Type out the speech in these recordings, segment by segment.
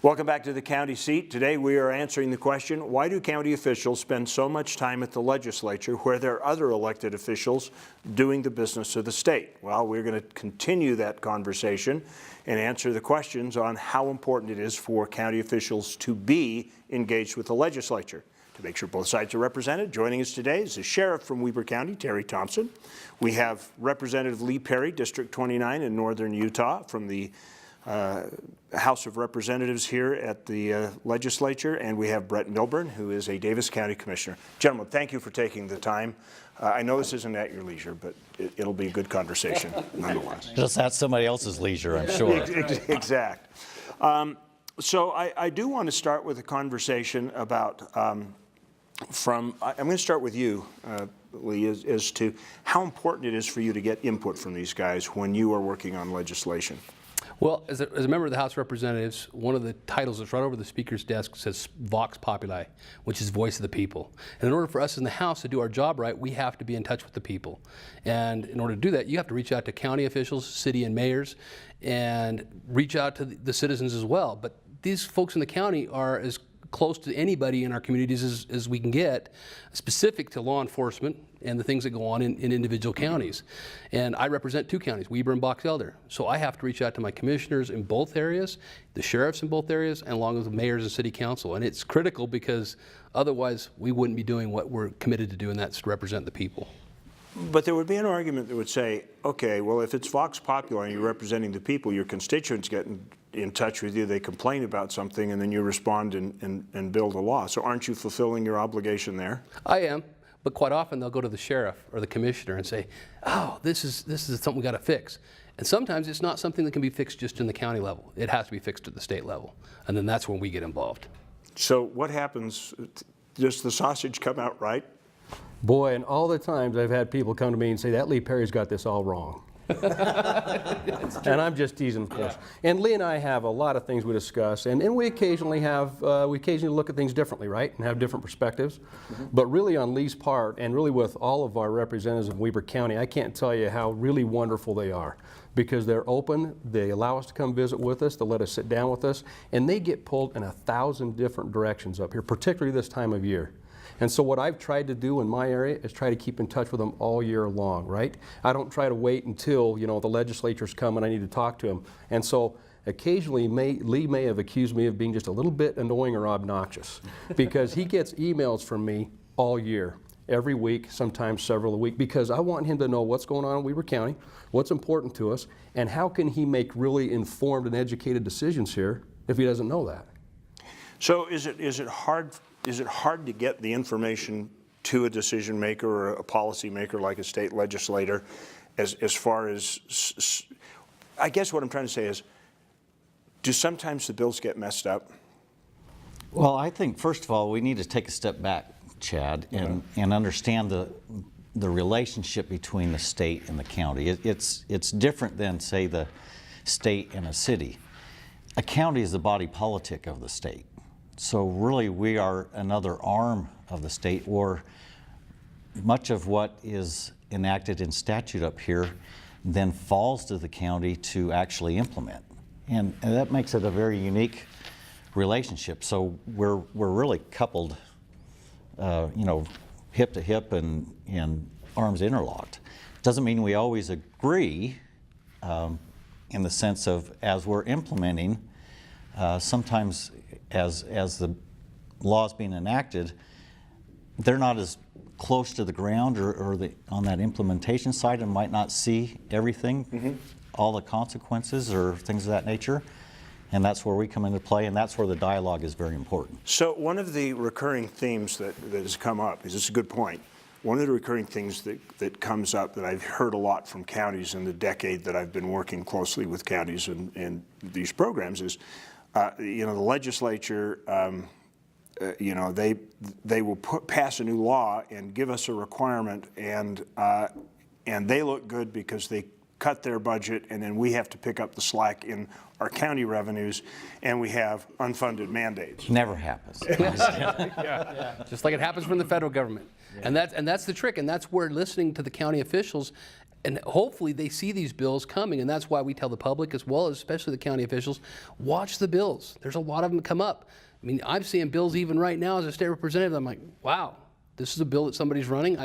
Welcome back to the county seat. Today we are answering the question, why do county officials spend so much time at the legislature where there are other elected officials doing the business of the state? Well, we're going to continue that conversation and answer the questions on how important it is for county officials to be engaged with the legislature. To make sure both sides are represented, joining us today is the sheriff from Weber County, Terry Thompson. We have Representative Lee Perry, District 29 in northern Utah, from the House of Representatives here at the legislature, and we have Brett Milburn, who is a Davis County Commissioner. Gentlemen, thank you for taking the time. I know this isn't at your leisure, but it'll be a good conversation nonetheless. Just at somebody else's leisure, I'm sure. Exact. So I do want to start with a conversation about, I'm going to start with you, Lee, as to how important it is for you to get input from these guys when you are working on legislation. Well, as a member of the House of Representatives, one of the titles that's right over the Speaker's desk says Vox Populi, which is voice of the people. And in order for us in the House to do our job right, we have to be in touch with the people. And in order to do that, you have to reach out to county officials, city and mayors, and reach out to the citizens as well. But these folks in the county are as close to anybody in our communities as we can get, specific to law enforcement and the things that go on in individual counties. And I represent two counties, Weber and Box Elder. So I have to reach out to my commissioners in both areas, the sheriffs in both areas, and along with the mayors and city council. And it's critical because otherwise we wouldn't be doing what we're committed to do, and that's to represent the people. But there would be an argument that would say, okay, well, if it's Vox Populi and you're representing the people, your constituents get in touch with you, they complain about something, and then you respond and build a law. So aren't you fulfilling your obligation there? I am, but quite often they'll go to the sheriff or the commissioner and say, oh, this is something we got to fix. And sometimes it's not something that can be fixed just in the county level. It has to be fixed at the state level. And then that's when we get involved. So what happens? Does the sausage come out right? Boy, and all the times I've had people come to me and say, that Lee Perry's got this all wrong. And I'm just teasing, of course. And Lee and I have a lot of things we discuss, and we occasionally look at things differently, right, and have different perspectives. Mm-hmm. But really on Lee's part, and really with all of our representatives of Weber County, I can't tell you how really wonderful they are, because they're open, they allow us to come visit with us, they let us sit down with us, and they get pulled in 1,000 different directions up here, particularly this time of year. And so what I've tried to do in my area is try to keep in touch with them all year long, right? I don't try to wait until, the legislature's come and I need to talk to them. And so occasionally Lee may have accused me of being just a little bit annoying or obnoxious because he gets emails from me all year, every week, sometimes several a week, because I want him to know what's going on in Weber County, what's important to us, and how can he make really informed and educated decisions here if he doesn't know that. So is it hard to get the information to a decision maker or a policy maker like a state legislator as far as, I guess what I'm trying to say is, do sometimes the bills get messed up? Well, I think first of all we need to take a step back, Chad, and understand the relationship between the state and the county. It's different than, say, the state and a city. A county is the body politic of the state. So really we are another arm of the state, or much of what is enacted in statute up here then falls to the county to actually implement. And that makes it a very unique relationship. So we're really coupled, hip to hip and arms interlocked. Doesn't mean we always agree in the sense of, as we're implementing, sometimes as the laws being enacted, they're not as close to the ground or on that implementation side and might not see everything, all the consequences or things of that nature. And that's where we come into play, and that's where the dialogue is very important. So one of the recurring themes that has come up, is this a good point, one of the recurring things that comes up that I've heard a lot from counties in the decade that I've been working closely with counties and these programs is, the legislature, they will pass a new law and give us a requirement, and they look good because they cut their budget, and then we have to pick up the slack in our county revenues, and we have unfunded mandates. Never happens. Yeah. Just like it happens from the federal government. Yeah. And that's the trick, and that's where listening to the county officials And hopefully they see these bills coming, and that's why we tell the public, as well as especially the county officials, watch the bills. There's a lot of them come up. I mean, I'm seeing bills even right now as a state representative. I'm like, wow, this is a bill that somebody's running.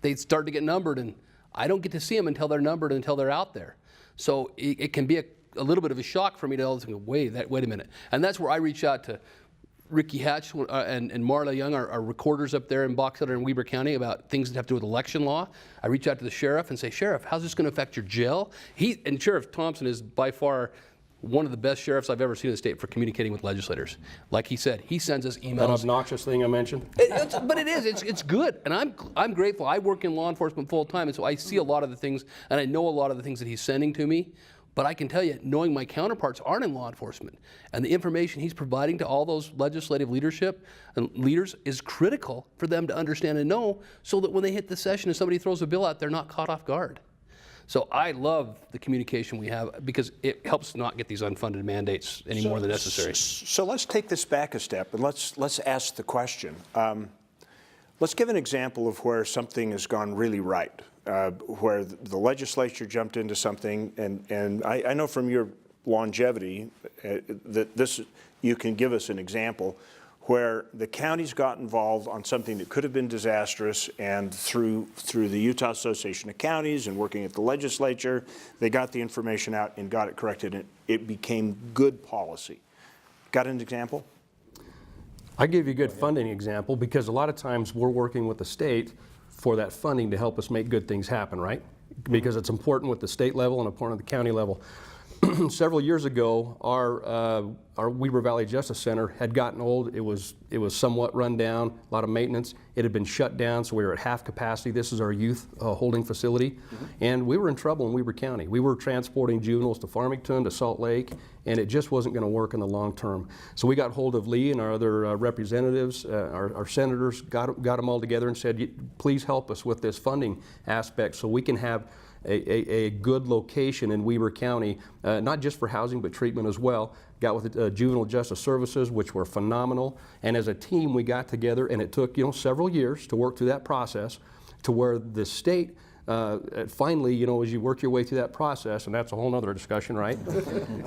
They start to get numbered, and I don't get to see them until they're numbered, until they're out there. So it can be a little bit of a shock for me to all of a sudden go, wait a minute. And that's where I reach out to Ricky Hatch and Marla Young, our recorders up there in Box Elder and Weber County, about things that have to do with election law. I reach out to the sheriff and say, Sheriff, how's this going to affect your jail? And Sheriff Thompson is by far one of the best sheriffs I've ever seen in the state for communicating with legislators. Like he said, he sends us emails. That obnoxious thing I mentioned? But it is. It's good. And I'm grateful. I work in law enforcement full time, and so I see a lot of the things, and I know a lot of the things that he's sending to me. But I can tell you, knowing my counterparts aren't in law enforcement, and the information he's providing to all those legislative leadership and leaders is critical for them to understand and know, so that when they hit the session and somebody throws a bill out, they're not caught off guard. So I love the communication we have, because it helps not get these unfunded mandates any more than necessary. So let's take this back a step, and let's ask the question. Let's give an example of where something has gone really right. Where the legislature jumped into something, and I know from your longevity that you can give us an example where the counties got involved on something that could have been disastrous, and through the Utah Association of Counties and working at the legislature, they got the information out and got it corrected, and it became good policy. Got an example? I gave you a good funding example, because a lot of times we're working with the state for that funding to help us make good things happen, right? Because it's important with the state level and important at the county level. Several years ago, our Weber Valley Justice Center had gotten old. It was somewhat run down, a lot of maintenance. It had been shut down, so we were at half capacity. This is our youth holding facility. And we were in trouble in Weber County. We were transporting juveniles to Farmington, to Salt Lake, and it just wasn't going to work in the long term. So we got hold of Lee and our other representatives, our senators, got them all together and said, please help us with this funding aspect so we can have a good location in Weber County, not just for housing but treatment as well. Got with Juvenile Justice Services, which were phenomenal, and as a team we got together, and it took several years to work through that process, to where the state finally, as you work your way through that process, and that's a whole other discussion, right?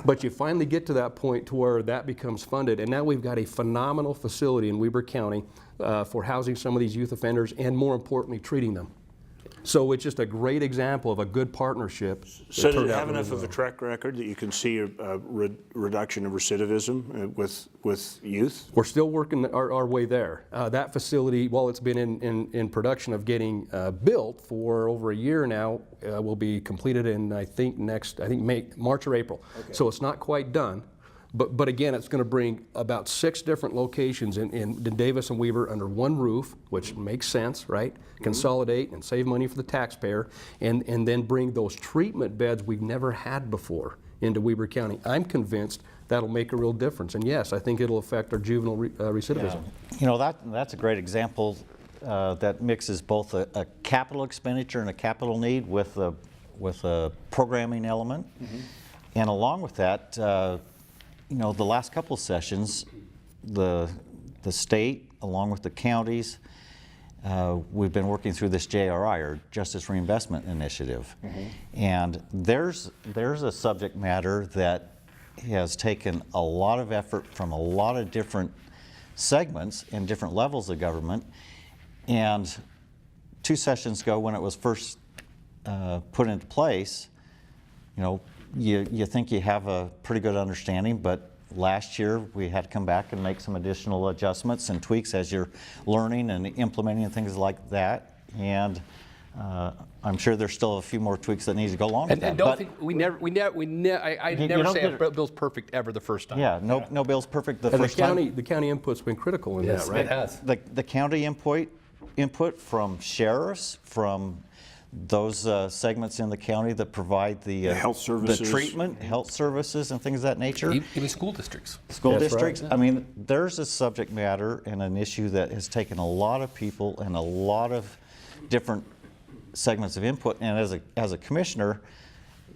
But you finally get to that point to where that becomes funded, and now we've got a phenomenal facility in Weber County for housing some of these youth offenders, and more importantly, treating them. So it's just a great example of a good partnership. So does it have enough of a track record that you can see a reduction of recidivism with youth? We're still working our way there. That facility, while it's been in production of getting built for over a year now, will be completed in, I think March or April. Okay. So it's not quite done. But again, it's going to bring about 6 different locations in Davis and Weber under one roof, which makes sense, right? Consolidate and save money for the taxpayer, and then bring those treatment beds we've never had before into Weber County. I'm convinced that'll make a real difference. And yes, I think it'll affect our juvenile recidivism. Yeah. That's a great example that mixes both a capital expenditure and a capital need with a programming element. And along with that, the last couple of sessions, the state, along with the counties, we've been working through this JRI, or Justice Reinvestment Initiative. And there's a subject matter that has taken a lot of effort from a lot of different segments and different levels of government. And 2 sessions ago, when it was first put into place, you think you have a pretty good understanding, but last year we had to come back and make some additional adjustments and tweaks as you're learning and implementing and things like that. And I'm sure there's still a few more tweaks that need to go along with that. And don't think I never say a bill's perfect ever the first time. Yeah, no bill's perfect the first time. The county input's been critical in that, right? It has. The county input from sheriffs, from those segments in the county that provide the health services, the treatment, health services, and things of that nature. Even school districts. School districts. Right. I mean, there's a subject matter and an issue that has taken a lot of people and a lot of different segments of input. And as a commissioner,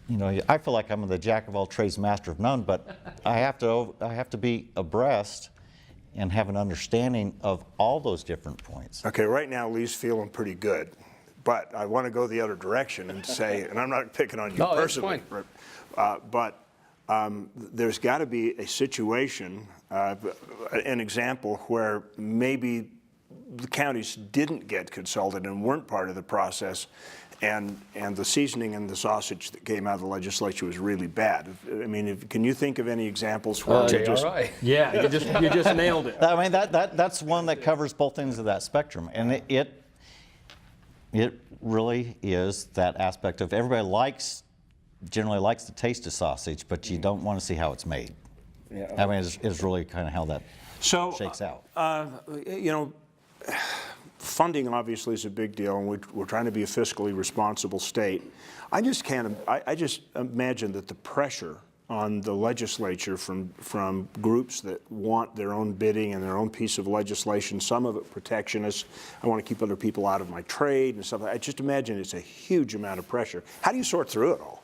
I feel like I'm the jack of all trades, master of none. But I have to be abreast and have an understanding of all those different points. Okay, right now Lee's feeling pretty good. But I want to go the other direction and say, and I'm not picking on you No, that's personally, fine. but there's got to be a situation, an example where maybe the counties didn't get consulted and weren't part of the process, and the seasoning and the sausage that came out of the legislature was really bad. I mean, can you think of any exexamples where they just... JRI. Yeah, you just nailed it. I mean, that's one that covers both ends of that spectrum, and it really is that aspect of everybody generally likes the taste of sausage, but you don't want to see how it's made. Yeah. I mean, it's really kind of how that shakes out. You know, funding obviously is a big deal, and we're trying to be a fiscally responsible state. I just imagine that the pressure on the legislature from groups that want their own bidding and their own piece of legislation, some of it protectionist. I want to keep other people out of my trade and stuff. I just imagine it's a huge amount of pressure. How do you sort through it all?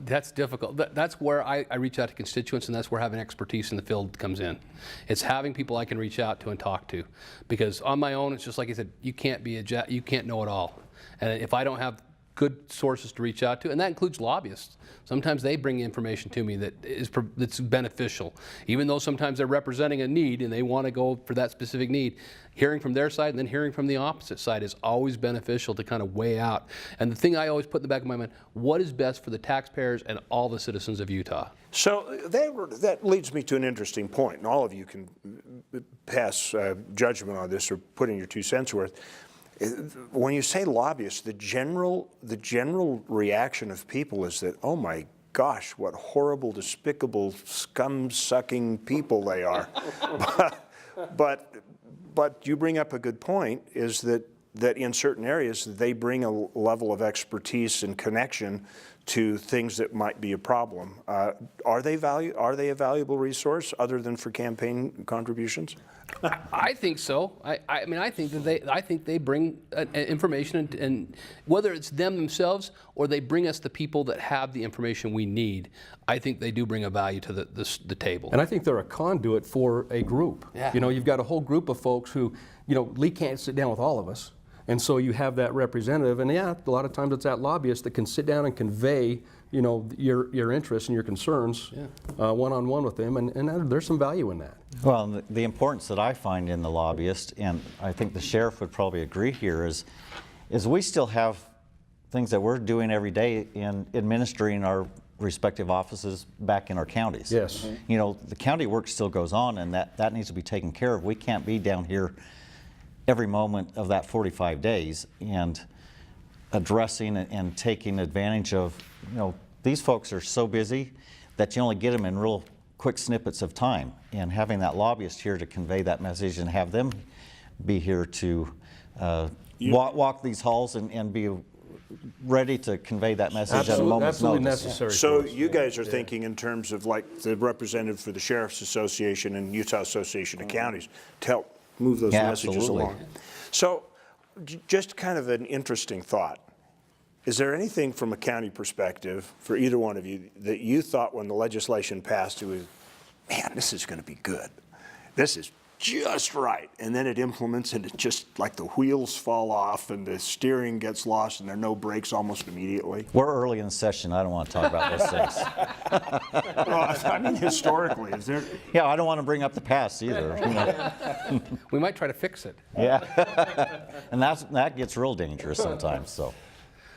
That's difficult. That's where I reach out to constituents, and that's where having expertise in the field comes in. It's having people I can reach out to and talk to, because on my own, it's just like I said, you can't know it all. And if I don't have good sources to reach out to, and that includes lobbyists. Sometimes they bring information to me that's beneficial, even though sometimes they're representing a need and they want to go for that specific need. Hearing from their side and then hearing from the opposite side is always beneficial to kind of weigh out. And the thing I always put in the back of my mind, what is best for the taxpayers and all the citizens of Utah? So that leads me to an interesting point, and all of you can pass judgment on this or put in your 2 cents worth. When you say lobbyists, the general reaction of people is that, oh my gosh, what horrible, despicable, scum-sucking people they are. But you bring up a good point, is that in certain areas they bring a level of expertise and connection to things that might be a problem. Are they a valuable resource other than for campaign contributions? I think so. I mean, I think they bring information, and whether it's them themselves or they bring us the people that have the information we need, I think they do bring a value to the table. And I think they're a conduit for a group. Yeah. You know, you've got a whole group of folks who, you know, Lee can't sit down with all of us. And so you have that representative, and yeah, a lot of times it's that lobbyist that can sit down and convey, you know, your interests and your concerns one-on-one with them, and there's some value in that. Well, the importance that I find in the lobbyist, and I think the sheriff would probably agree here, is we still have things that we're doing every day in administering our respective offices back in our counties. Yes. You know, the county work still goes on, and that needs to be taken care of. We can't be down here every moment of that 45 days and addressing and taking advantage of, you know, these folks are so busy that you only get them in real quick snippets of time, and having that lobbyist here to convey that message and have them be here to walk these halls and be ready to convey that message at a moment's absolutely notice. necessary. So you guys are thinking in terms of like the representative for the Sheriff's Association and Utah Association of Counties to help move those messages absolutely. along. So just kind of an interesting thought. Is there anything from a county perspective for either one of you that you thought when the legislation passed, it was, man, this is going to be good. This is just right. And then it implements and it just like the wheels fall off and the steering gets lost and there are no brakes almost immediately? We're early in session. I don't want to talk about those things. Well, I mean, historically, is there? Yeah, I don't want to bring up the past either. You know? We might try to fix it. Yeah, and that gets real dangerous sometimes. So.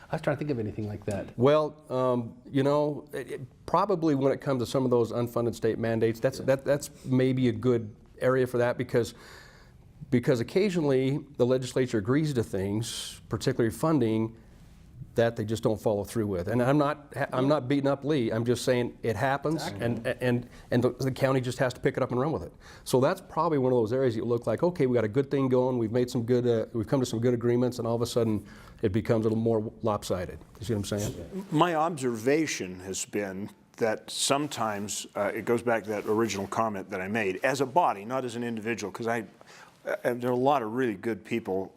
I was trying to think of anything like that. Well, you know, probably when it comes to some of those unfunded state mandates, that's maybe a good area for that, because occasionally the legislature agrees to things, particularly funding, that they just don't follow through with. And I'm not beating up Lee. I'm just saying it happens, exactly. and the county just has to pick it up and run with it. So that's probably one of those areas you look like, okay, we got a good thing going. We've made some good. We've come to some good agreements, and all of a sudden it becomes a little more lopsided. You see what I'm saying? My observation has been that sometimes it goes back to that original comment that I made as a body, not as an individual, because there are a lot of really good people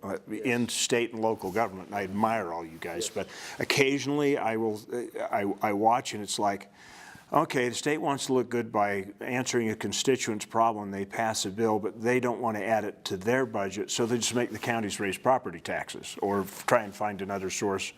in state and local government, and I admire all you guys. But occasionally I watch, and it's like, Okay, the state wants to look good by answering a constituent's problem. They pass a bill, but they don't want to add it to their budget, so they just make the counties raise property taxes or try and find another source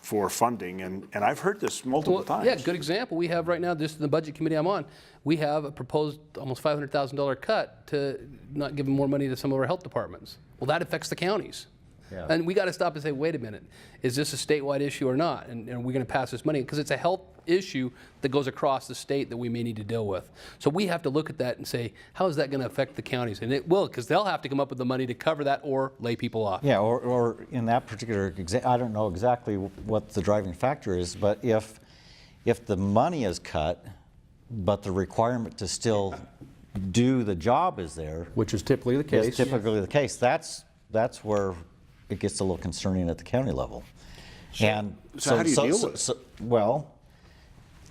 for funding. And I've heard this multiple times. Yeah, good example. We have right now, this is the budget committee I'm on, we have a proposed almost $500,000 cut to not give more money to some of our health departments. Well, that affects the counties. Yeah. And we got to stop and say, wait a minute, is this a statewide issue or not? And are we going to pass this money? Because it's a health issue that goes across the state that we may need to deal with. So we have to look at that and say, how is that going to affect the counties? And it will, because they'll have to come up with the money to cover that or lay people off. Yeah, or in that particular I don't know exactly what the driving factor is, but if the money is cut, but the requirement to still do the job is there, Which is typically the case. is typically the case, that's where it gets a little concerning at the county level. And so how do you deal with it? Well,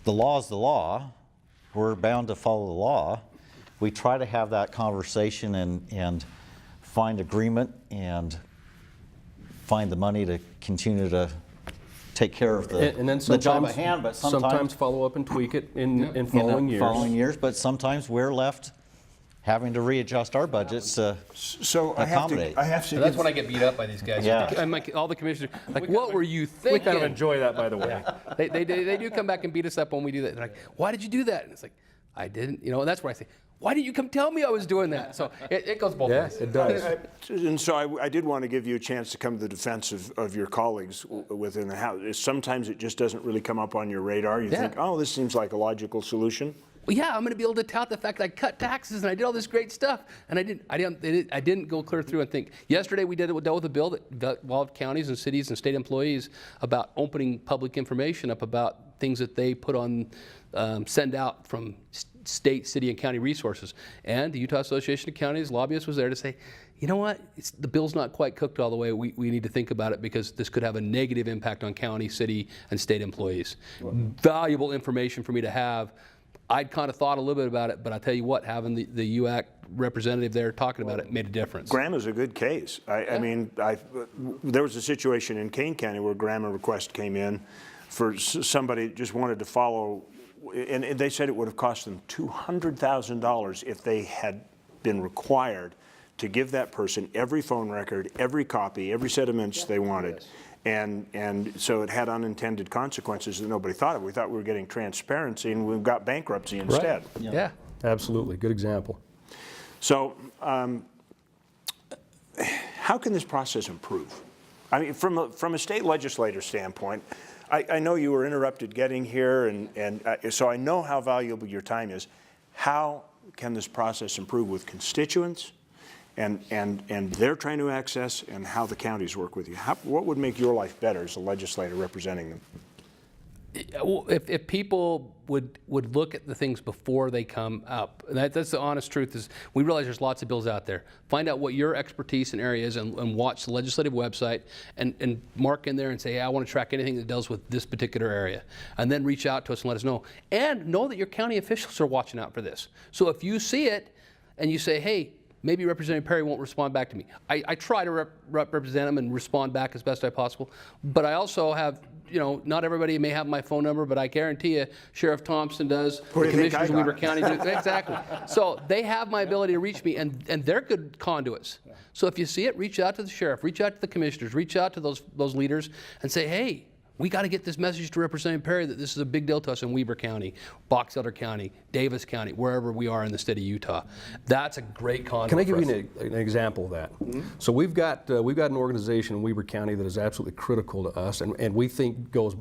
the law is the law. We're bound to follow the law. We try to have that conversation and find agreement and find the money to continue to take care of the job at hand, but sometimes follow up and tweak it in following years. Following years, but sometimes we're left having to readjust our budgets to So accommodate. I have to So that's when I get beat up by these guys. Yeah. And all the commissioners, like, what were you thinking? We kind of enjoy that, by the way. They do come back and beat us up when we do that. They're like, why did you do that? And it's like, I didn't, and that's where I say, why didn't you come tell me I was doing that? So it goes both ways. It does. And so I did want to give you a chance to come to the defense of your colleagues within the House. Sometimes it just doesn't really come up on your radar. You think, oh, this seems like a logical solution. Well, yeah, I'm going to be able to tout the fact that I cut taxes and I did all this great stuff, and I didn't go clear through and think. Yesterday we dealt with a bill that involved counties and cities and state employees about opening public information up about things that they put on, send out from state, city, and county resources. And the Utah Association of Counties lobbyist was there to say, you know what, the bill's not quite cooked all the way. We need to think about it because this could have a negative impact on county, city, and state employees. Valuable information for me to have. I'd kind of thought a little bit about it, but I tell you what, having the UAC representative there talking about it made a difference. Graham is a good case. I mean, there was a situation in Kane County where Graham, a request came in for somebody that just wanted to follow, and they said it would have cost them $200,000 if they had been required to give that person every phone record, every copy, every set of minutes they wanted. And so it had unintended consequences that nobody thought of. We thought we were getting transparency, and we've got bankruptcy instead. Right. Yeah. Absolutely. Good example. So how can this process improve? I mean, from a state legislator standpoint, I know you were interrupted getting here, and so I know how valuable your time is. How can this process improve with constituents and they're trying to access, and how the counties work with you? What would make your life better as a legislator representing them? If people would look at the things before they come up, and that's the honest truth, is we realize there's lots of bills out there. Find out what your expertise and area is, and watch the legislative website and mark in there and say, hey, I want to track anything that deals with this particular area. And then reach out to us and let us know. And know that your county officials are watching out for this. So if you see it and you say, hey, maybe Representative Perry won't respond back to me. I try to represent him and respond back as best I possible, but I also have, not everybody may have my phone number, but I guarantee you Sheriff Thompson does, the commissioners of Weber County do. Exactly. So they have my ability to reach me, and they're good conduits. So if you see it, reach out to the sheriff, reach out to the commissioners, reach out to those leaders and say, hey, we got to get this message to Representative Perry that this is a big deal to us in Weber County, Box Elder County, Davis County, wherever we are in the state of Utah. That's a great conduit. Can I give you an example of that? Mm-hmm. So we've got an organization in Weber County that is absolutely critical to us, and we think goes.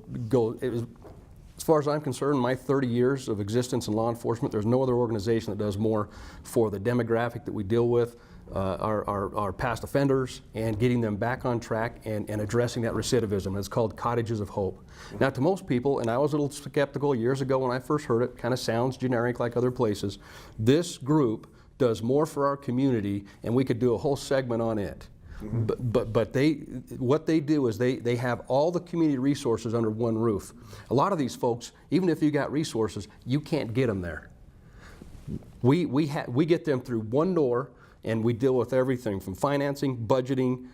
As far as I'm concerned, my 30 years of existence in law enforcement, there's no other organization that does more for the demographic that we deal with. Our past offenders, and getting them back on track and addressing that recidivism. It's called Cottages of Hope. Now, to most people, and I was a little skeptical years ago when I first heard it, kind of sounds generic like other places. This group does more for our community, and we could do a whole segment on it. Mm-hmm. But what they do is they have all the community resources under one roof. A lot of these folks, even if you got resources, you can't get them there. We get them through one door, and we deal with everything from financing, budgeting.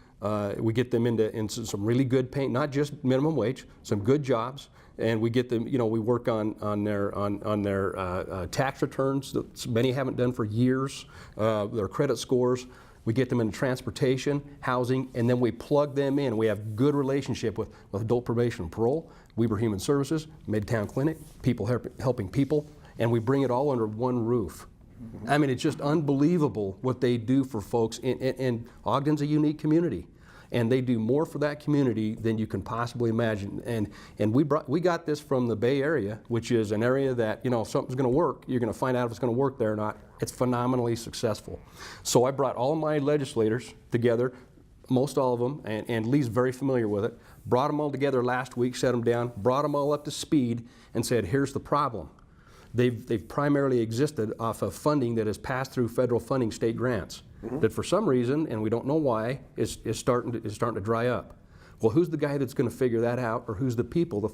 We get them into some really good pay, not just minimum wage, some good jobs. and we get them, we work on their tax returns that many haven't done for years, their credit scores. We get them into transportation, housing, and then we plug them in. We have good relationship with adult probation and parole, Weber Human Services, Midtown Clinic, people helping people, and we bring it all under one roof. I mean, it's just unbelievable what they do for folks, and Ogden's a unique community. And they do more for that community than you can possibly imagine. And we got this from the Bay Area, which is an area that, if something's going to work, you're going to find out if it's going to work there or not. It's phenomenally successful. So I brought all my legislators together, most all of them, and Lee's very familiar with it, brought them all together last week, set them down, brought them all up to speed, and said, here's the problem. They've primarily existed off of funding that is passed through federal funding state grants. That for some reason, and we don't know why, is starting to dry up. Well, who's the guy that's going to figure that out, or who's the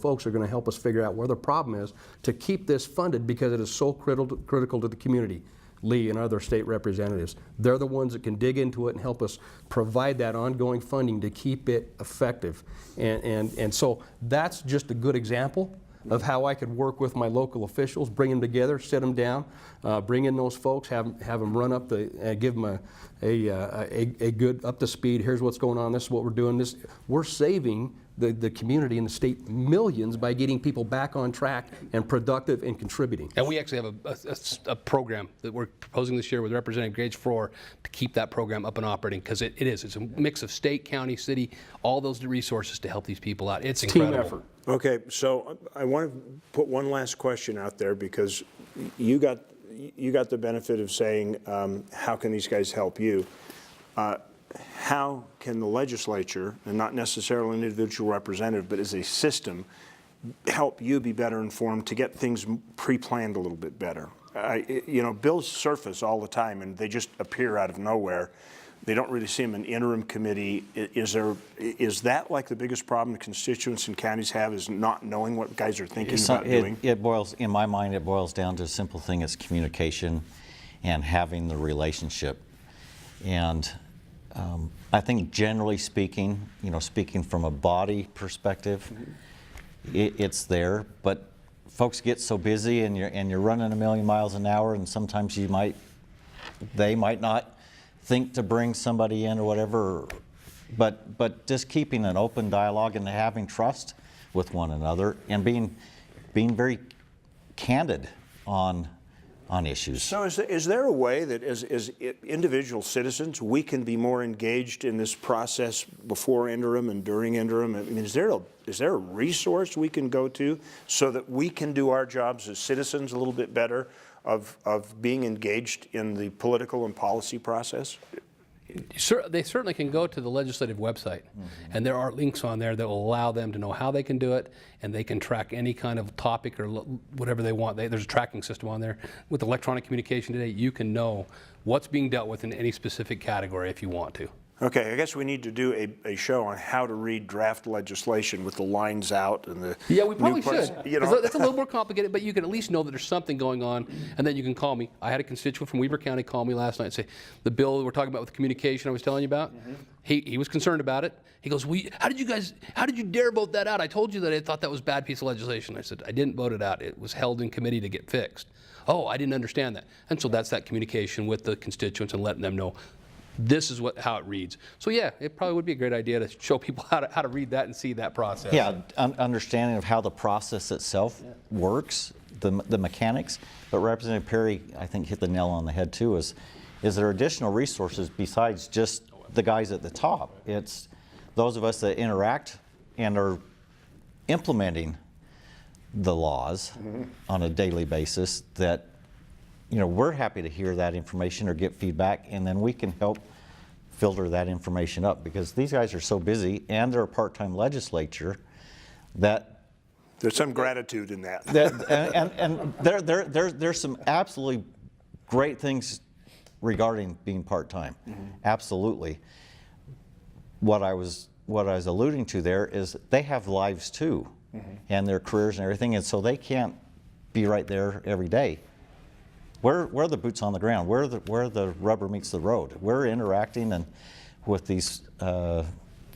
folks are going to help us figure out where the problem is to keep this funded, because it is so critical to the community? Lee and other state representatives. They're the ones that can dig into it and help us provide that ongoing funding to keep it effective. And so that's just a good example of how I could work with my local officials, bring them together, sit them down, bring in those folks, have them run up give them a good up to speed. Here's what's going on. This is what we're doing. We're saving the community and the state millions by getting people back on track and productive and contributing. And we actually have a program that we're proposing this year with Representative Gage Frohr to keep that program up and operating, because it's a mix of state, county, city, all those resources to help these people out. It's incredible. Team effort. Okay, so I want to put one last question out there, because you got the benefit of saying, how can these guys help you? How can the legislature, and not necessarily an individual representative, but as a system, help you be better informed to get things pre-planned a little bit better? Bills surface all the time, and they just appear out of nowhere. They don't really see them in interim committee. Is that like the biggest problem the constituents and counties have, is not knowing what guys are thinking about doing? In my mind, it boils down to a simple thing: it's communication and having the relationship. And I think, generally speaking, speaking from a body perspective, it's there. But folks get so busy, and you're running a million miles an hour, and sometimes they might not think to bring somebody in or whatever. But just keeping an open dialogue and having trust with one another, and being very candid on issues. So is there a way that as individual citizens we can be more engaged in this process before interim and during interim? I mean, is there a resource we can go to so that we can do our jobs as citizens a little bit better of being engaged in the political and policy process? They certainly can go to the legislative website, and there are links on there that will allow them to know how they can do it, and they can track any kind of topic or whatever they want. There's a tracking system on there. With electronic communication today, you can know what's being dealt with in any specific category if you want to. Okay, I guess we need to do a show on how to read draft legislation with the lines out and the Yeah, we probably should. That's a little more complicated, but you can at least know that there's something going on, and then you can call me. I had a constituent from Weber County call me last night and say, the bill we're talking about with the communication I was telling you about, he was concerned about it. He goes, how did you dare vote that out? I told you that I thought that was a bad piece of legislation. I said, I didn't vote it out. It was held in committee to get fixed. Oh, I didn't understand that. And so that's that communication with the constituents and letting them know this is how it reads. So yeah, it probably would be a great idea to show people how to read that and see that process. Yeah, understanding of how the process itself works, the mechanics. But Representative Perry, I think, hit the nail on the head too. Is there additional resources besides just the guys at the top? It's those of us that interact and are implementing the laws on a daily basis that, we're happy to hear that information or get feedback, and then we can help filter that information up, because these guys are so busy, and they're a part-time legislature, that there's some gratitude in that. and there's some absolutely great things regarding being part-time. Absolutely. What I was alluding to there is they have lives too, and their careers and everything, and so they can't be right there every day. We're the boots on the ground. Where the rubber meets the road. We're interacting with these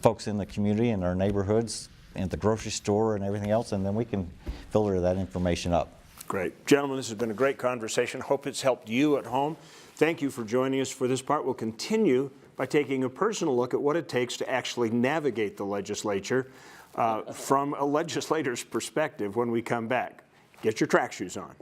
folks in the community and our neighborhoods at the grocery store and everything else, and then we can filter that information up. Great. Gentlemen, this has been a great conversation. Hope it's helped you at home. Thank you for joining us for this part. We'll continue by taking a personal look at what it takes to actually navigate the legislature from a legislator's perspective when we come back. Get your track shoes on.